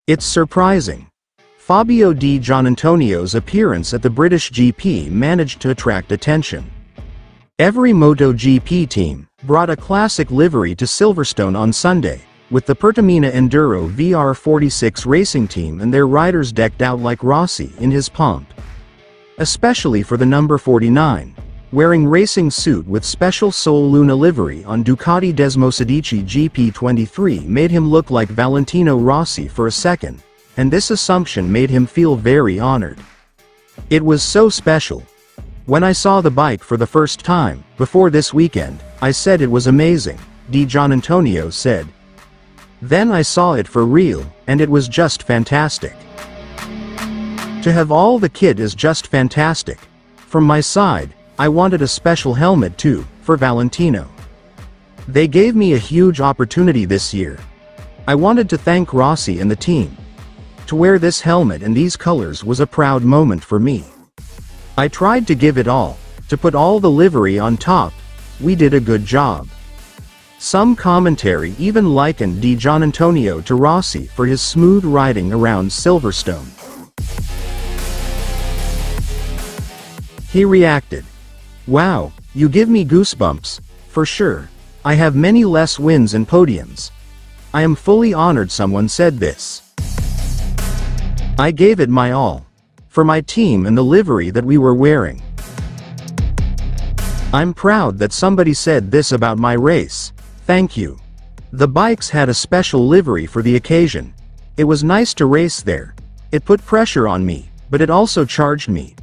It's surprising. Fabio Diggia's appearance at the BritishGP managed to attract attention. Every MotoGP team brought a classic livery to Silverstone on Sunday, with the Pertamina Enduro VR46 racing team and their riders decked out like Rossi in his pomp. Especially for the number 49, wearing racing suit with special Sol Luna livery on Ducati Desmosedici GP23 made him look like Valentino Rossi for a second, and this assumption made him feel very honored. It was so special. When I saw the bike for the first time, before this weekend, I said it was amazing, Diggia said. Then I saw it for real, and it was just fantastic. To have all the kit is just fantastic. From my side, I wanted a special helmet too, for Valentino. They gave me a huge opportunity this year. I wanted to thank Rossi and the team. To wear this helmet in these colors was a proud moment for me. I tried to give it all, to put all the livery on top. We did a good job. Some commentary even likened Diggia to Rossi for his smooth riding around Silverstone. He reacted, "Wow, you give me goosebumps, for sure. I have many less wins and podiums. I am fully honored someone said this. I gave it my all. For my team and the livery that we were wearing. I'm proud that somebody said this about my race. Thank you. The bikes had a special livery for the occasion. It was nice to race there. It put pressure on me, but it also charged me.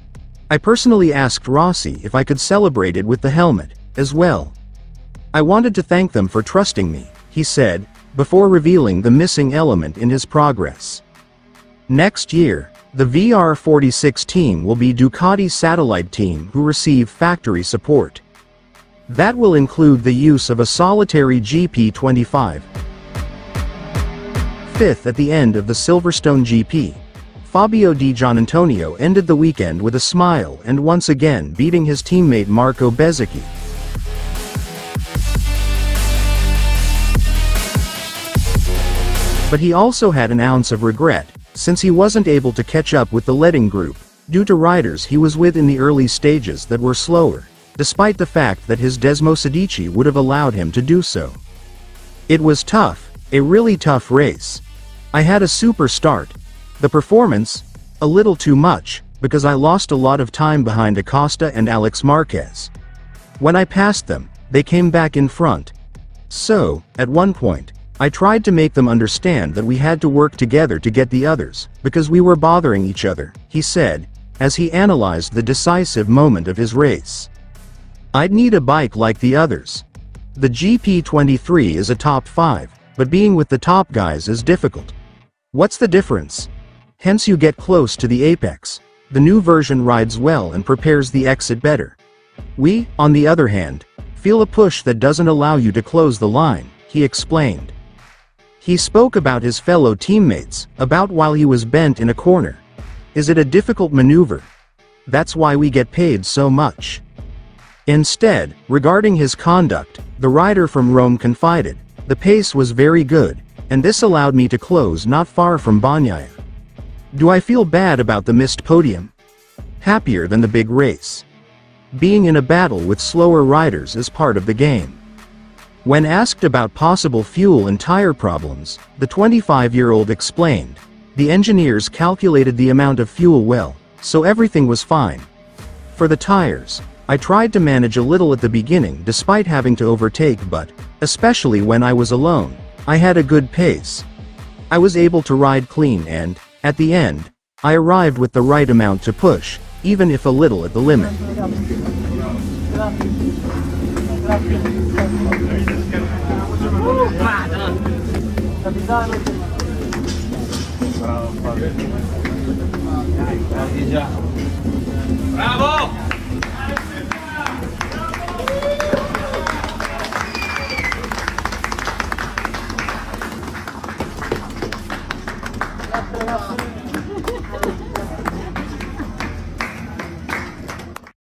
I personally asked Rossi if I could celebrate it with the helmet, as well. I wanted to thank them for trusting me," he said, before revealing the missing element in his progress. Next year, the VR46 team will be Ducati's satellite team who receive factory support. That will include the use of a solitary GP25. Fifth at the end of the Silverstone GP, Fabio Diggia ended the weekend with a smile and once again beating his teammate Marco Bezzecchi. But he also had an ounce of regret, since he wasn't able to catch up with the leading group, due to riders he was with in the early stages that were slower, despite the fact that his Desmosedici would have allowed him to do so. It was tough, a really tough race. I had a super start. The performance? A little too much, because I lost a lot of time behind Acosta and Alex Marquez. When I passed them, they came back in front. So, at one point, I tried to make them understand that we had to work together to get the others, because we were bothering each other, he said, as he analyzed the decisive moment of his race. I'd need a bike like the others. The GP23 is a top 5, but being with the top guys is difficult. What's the difference? Hence you get close to the apex. The new version rides well and prepares the exit better. We, on the other hand, feel a push that doesn't allow you to close the line, he explained. He spoke about his fellow teammates, about while he was bent in a corner. Is it a difficult maneuver? That's why we get paid so much. Instead, regarding his conduct, the rider from Rome confided, the pace was very good, and this allowed me to close not far from Bagnaia. Do I feel bad about the missed podium? Happier than the big race. Being in a battle with slower riders is part of the game. When asked about possible fuel and tire problems, the 25-year-old explained, the engineers calculated the amount of fuel well, so everything was fine. For the tires, I tried to manage a little at the beginning despite having to overtake, but, especially when I was alone, I had a good pace. I was able to ride clean and, at the end, I arrived with the right amount to push, even if a little at the limit. Bravo!